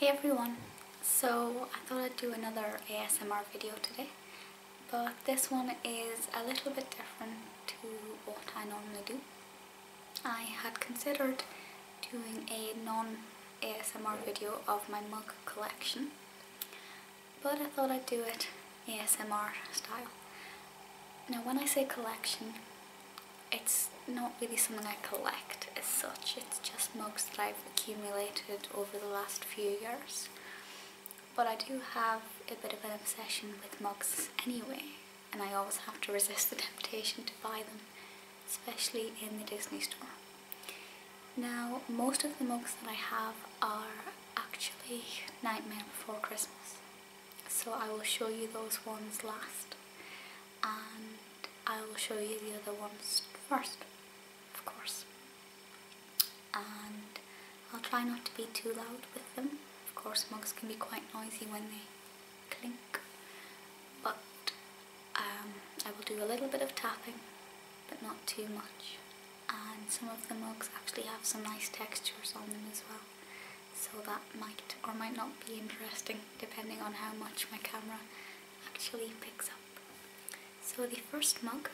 Hey everyone, so I thought I'd do another ASMR video today, but this one is a little bit different to what I normally do. I had considered doing a non-ASMR video of my mug collection, but I thought I'd do it ASMR style. Now when I say collection, it's not really something I collect as such, it's just mugs that I've accumulated over the last few years. But I do have a bit of an obsession with mugs anyway, and I always have to resist the temptation to buy them, especially in the Disney store. Now, most of the mugs that I have are actually Nightmare Before Christmas, so I will show you those ones last, and I will show you the other ones first, of course. And I'll try not to be too loud with them. Of course, mugs can be quite noisy when they clink, but I will do a little bit of tapping, but not too much. And some of the mugs actually have some nice textures on them as well, so that might or might not be interesting depending on how much my camera actually picks up. So the first mug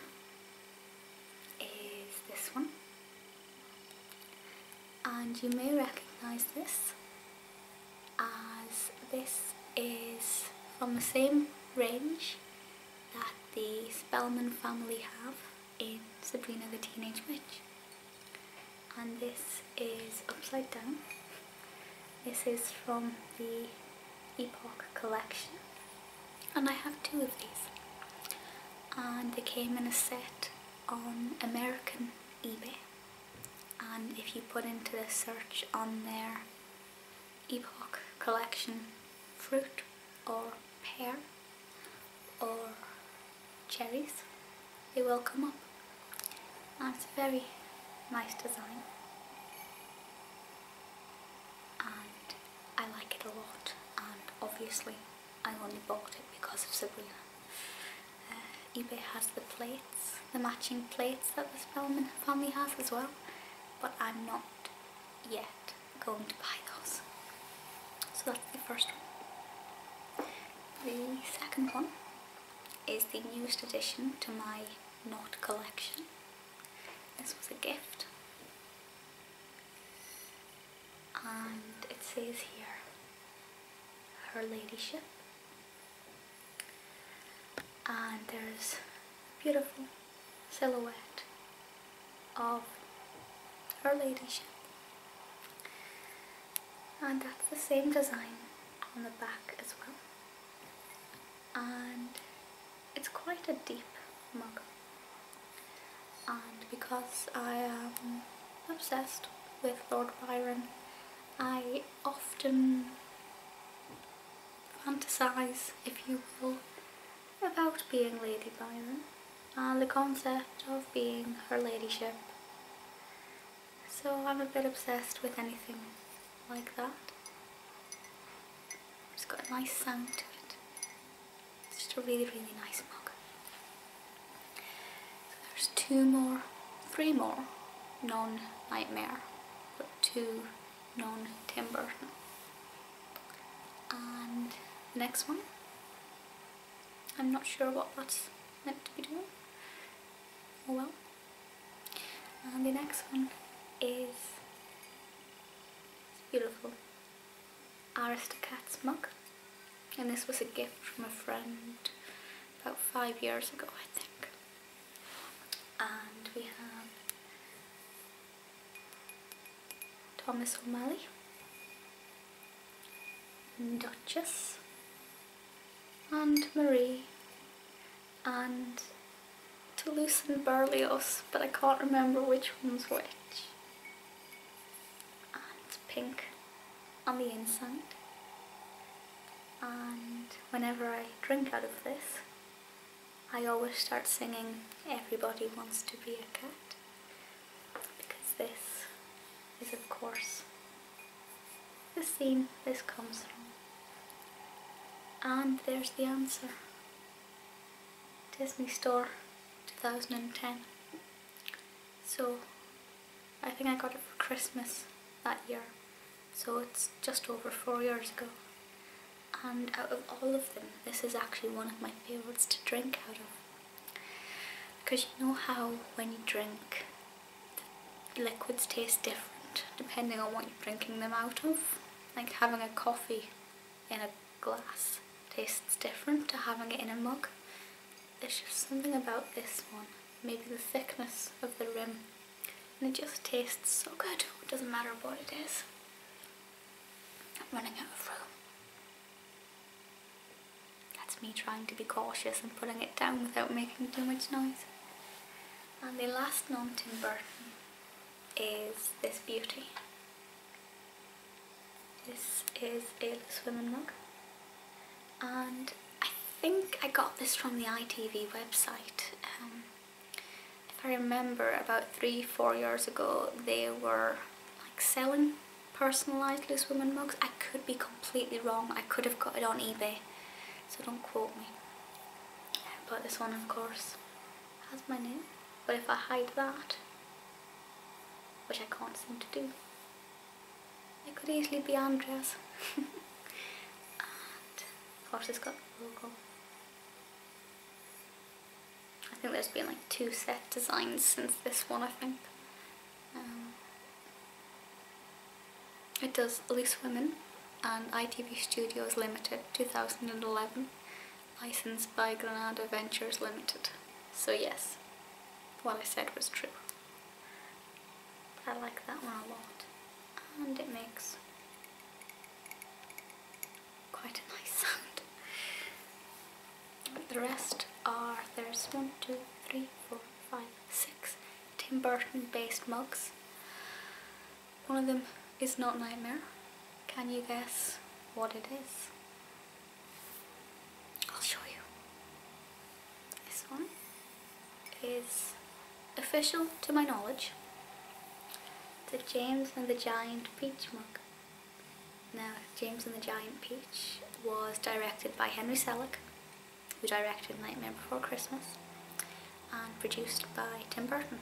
is this one, and you may recognise this as this is from the same range that the Spellman family have in Sabrina the Teenage Witch, and this is upside down. This is from the Epoch Collection, and I have two of these, and they came in a set on American eBay, and if you put into the search on their Epoch Collection fruit or pear or cherries, they will come up, and it's a very nice design and I like it a lot, and obviously I only bought it because of Sabrina. eBay has the plates, the matching plates that the Spellman family has as well, but I'm not yet going to buy those. So that's the first one. The second one is the newest addition to my Not collection. This was a gift, and it says here, Her Ladyship, and there's a beautiful silhouette of Her Ladyship, and that's the same design on the back as well, and it's quite a deep mug, and because I am obsessed with Lord Byron, I often fantasize, if you will, about being Lady Byron and the concept of being Her Ladyship. So I'm a bit obsessed with anything like that. It's got a nice sound to it. It's just a really, really nice mug. So there's three more non-Nightmare, but two non-Tim Burton. And the next one, I'm not sure what that's meant to be doing. Oh well. And the next one is this beautiful Aristocats mug, and this was a gift from a friend about 5 years ago, I think. And we have Thomas O'Malley, Duchess, and Marie, and Toulouse and Berlioz, but I can't remember which one's which. And it's pink on the inside, and whenever I drink out of this, I always start singing Everybody Wants to Be a Cat, because this is of course the scene this comes from. And there's the answer. Disney Store 2010. So I think I got it for Christmas that year, so it's just over 4 years ago. And out of all of them, this is actually one of my favourites to drink out of. Because you know how when you drink, liquids taste different depending on what you're drinking them out of? Like having a coffee in a glass tastes different to having it in a mug. There's just something about this one, maybe the thickness of the rim, and it just tastes so good. It doesn't matter what it is. I'm running out of room. That's me trying to be cautious and putting it down without making too much noise. And the last non-Tim Burton is this beauty. This is a swimming mug, and I think I got this from the ITV website. If I remember, about 3-4 years ago they were like selling personalised loose women mugs. I could be completely wrong, I could have got it on eBay, so don't quote me. But this one of course has my name, but if I hide that, which I can't seem to do, it could easily be Andrea's. And of course it's got the logo. I think there's been like 2 set designs since this one, I think. It does Loose Women and ITV Studios Limited 2011, licensed by Granada Ventures Limited. So yes, what I said was true. But I like that one a lot, and it makes quite a nice sound. The rest are, there's 1, 2, 3, 4, 5, 6 Tim Burton based mugs. One of them is not Nightmare. Can you guess what it is? I'll show you. This one is official to my knowledge. The James and the Giant Peach mug. Now, James and the Giant Peach was directed by Henry Selick, who directed Nightmare Before Christmas, and produced by Tim Burton.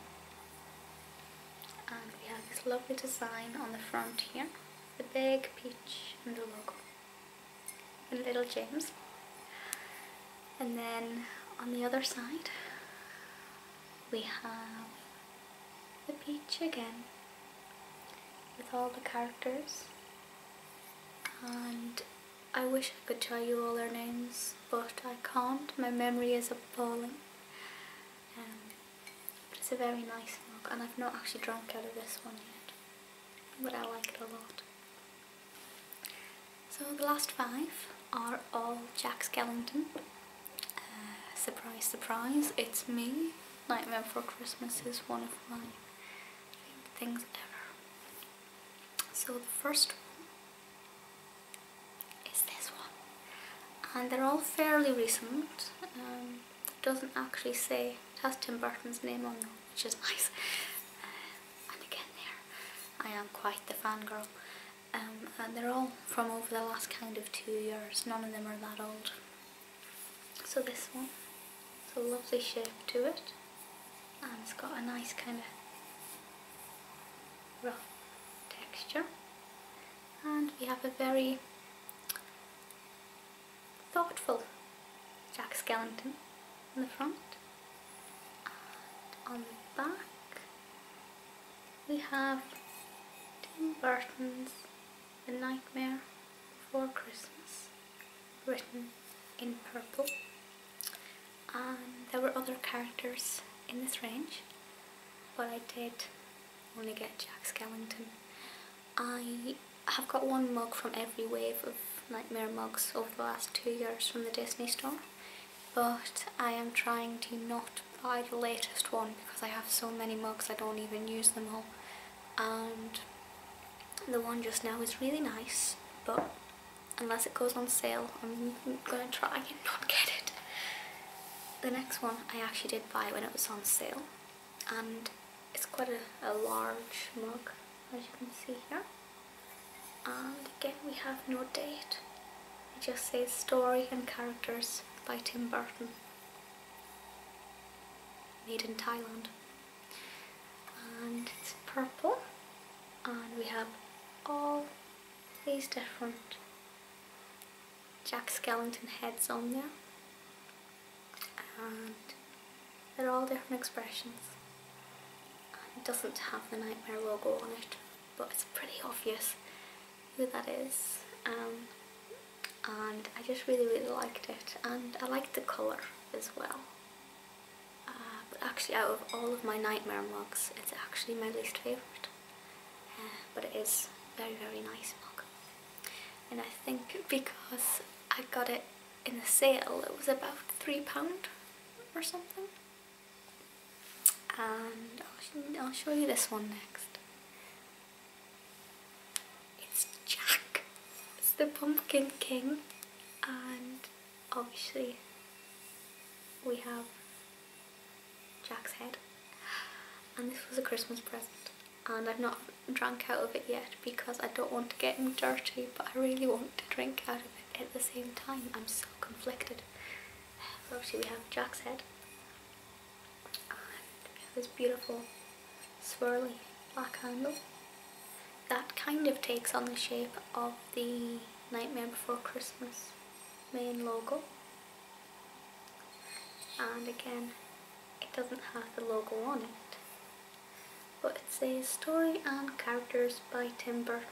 And we have this lovely design on the front here, the big peach and the logo, and little James. And then on the other side we have the peach again, with all the characters, and I wish I could tell you all their names, but I can't. My memory is appalling. But it's a very nice mug, and I've not actually drunk out of this one yet, but I like it a lot. So the last 5 are all Jack Skellington. Surprise, surprise, it's me. Nightmare Before Christmas is one of my favourite things ever. So the first one is this one, and they're all fairly recent. It doesn't actually say, it has Tim Burton's name on them, which is nice. And again there, I am quite the fangirl. And they're all from over the last kind of 2 years, none of them are that old. So this one, it's a lovely shape to it, and it's got a nice kind of rough texture, and we have a very thoughtful Jack Skellington in the front, and on the back we have Tim Burton's The Nightmare Before Christmas, written in purple. And there were other characters in this range, but I did only get Jack Skellington. I have got one mug from every wave of Nightmare mugs over the last 2 years from the Disney store, but I am trying to not buy the latest one because I have so many mugs I don't even use them all. And the one just now is really nice, but unless it goes on sale, I'm going to try and not get it. The next one I actually did buy when it was on sale, and it's quite a large mug, as you can see here. And again, we have no date. It just says Story and Characters by Tim Burton, made in Thailand. And it's purple, and we have all these different Jack Skellington heads on there, and they're all different expressions. It doesn't have the Nightmare logo on it, but it's pretty obvious who that is, and I just really liked it, and I liked the colour as well. But actually, out of all of my Nightmare mugs, it's actually my least favourite, but it is very nice mug. And I think because I got it in a sale, it was about £3 or something. And I'll show you this one next. It's Jack. It's the Pumpkin King, and obviously we have Jack's head. And this was a Christmas present, and I've not drank out of it yet because I don't want to get him dirty, but I really want to drink out of it at the same time. I'm so conflicted. So obviously we have Jack's head, and we have this beautiful swirly black handle that kind of takes on the shape of the Nightmare Before Christmas main logo. And again, it doesn't have the logo on it, but it says story and characters by Tim Burton.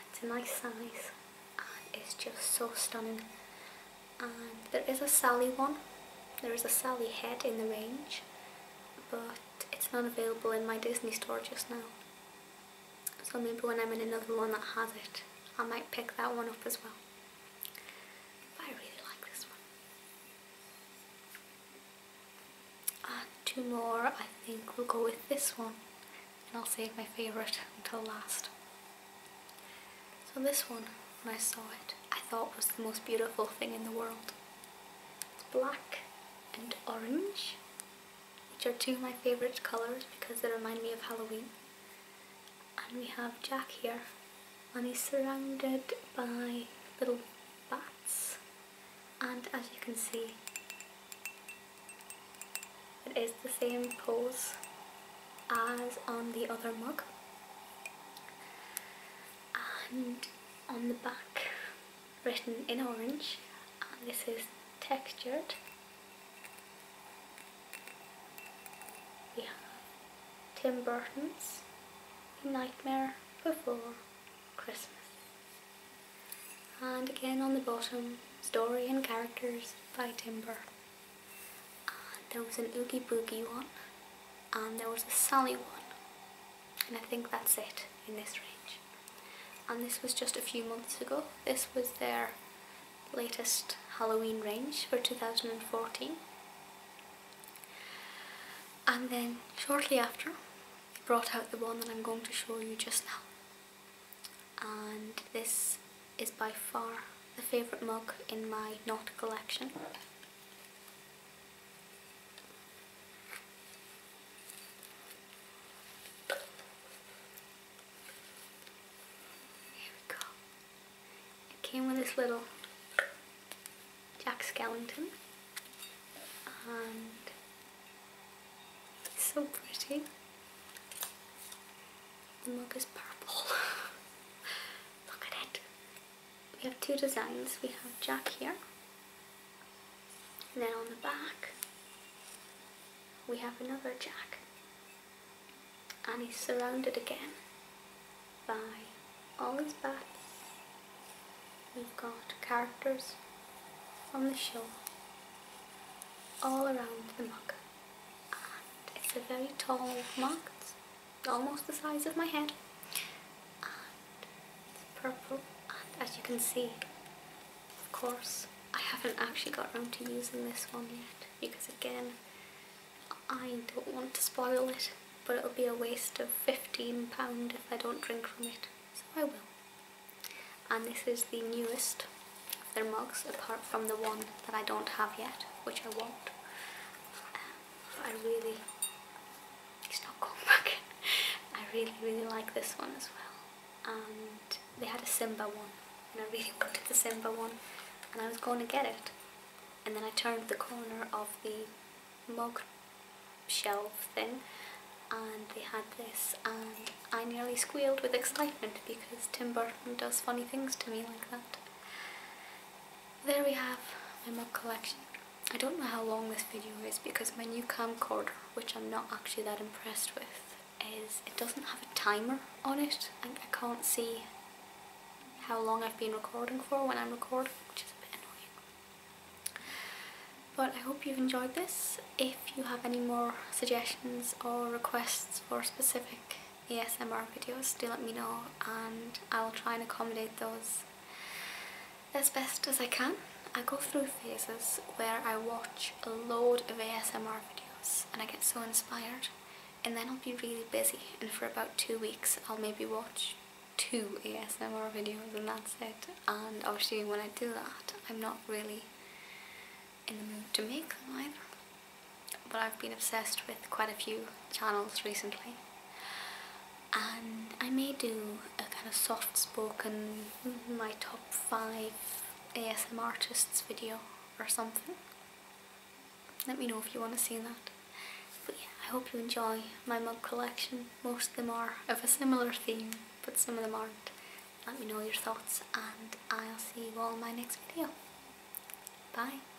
It's a nice size and it's just so stunning. And there is a Sally one. There is a Sally head in the range, but it's not available in my Disney store just now. So maybe when I'm in another one that has it, I might pick that one up as well. But I really like this one. And two more, I think we'll go with this one, and I'll save my favourite until last. So this one, when I saw it, I thought was the most beautiful thing in the world. It's black and orange, which are two of my favourite colours because they remind me of Halloween. And we have Jack here, and he's surrounded by little bats, and as you can see, it is the same pose as on the other mug. And on the back, written in orange, and this is textured, we have Tim Burton's Nightmare Before Christmas. And again on the bottom, story and characters by Tim Burton. And there was an Oogie Boogie one, and there was a Sally one, and I think that's it in this range. And this was just a few months ago. This was their latest Halloween range for 2014. And then shortly after, they brought out the one that I'm going to show you just now. And this is by far the favourite mug in my Naught collection. Came with this little Jack Skellington, and it's so pretty. The mug is purple. Look at it. We have two designs. We have Jack here, and then on the back we have another Jack, and he's surrounded again by all his bats. We've got characters from the show all around the mug, and it's a very tall mug. It's almost the size of my head, and it's purple, and as you can see, of course, I haven't actually got around to using this one yet because again, I don't want to spoil it, but it'll be a waste of £15 if I don't drink from it, so I will. And this is the newest of their mugs, apart from the one that I don't have yet, which I want. I really, stop going back. I really like this one as well. And they had a Simba one, and I really wanted the Simba one, and I was going to get it. And then I turned the corner of the mug shelf thing, and they had this, and I nearly squealed with excitement because Tim Burton does funny things to me like that. There we have my mug collection. I don't know how long this video is because my new camcorder, which I'm not actually that impressed with, it doesn't have a timer on it. I can't see how long I've been recording for when I'm recording, which is a bit annoying. But I hope you've enjoyed this. If you have any more suggestions or requests for specific ASMR videos, do let me know and I'll try and accommodate those as best as I can. I go through phases where I watch a load of ASMR videos and I get so inspired, and then I'll be really busy and for about 2 weeks I'll maybe watch 2 ASMR videos and that's it. And obviously when I do that I'm not really in the mood to make them either. But I've been obsessed with quite a few channels recently, and I may do a kind of soft spoken, my top 5 ASMR artists video or something. Let me know if you want to see that. But yeah, I hope you enjoy my mug collection. Most of them are of a similar theme, but some of them aren't. Let me know your thoughts and I'll see you all in my next video. Bye.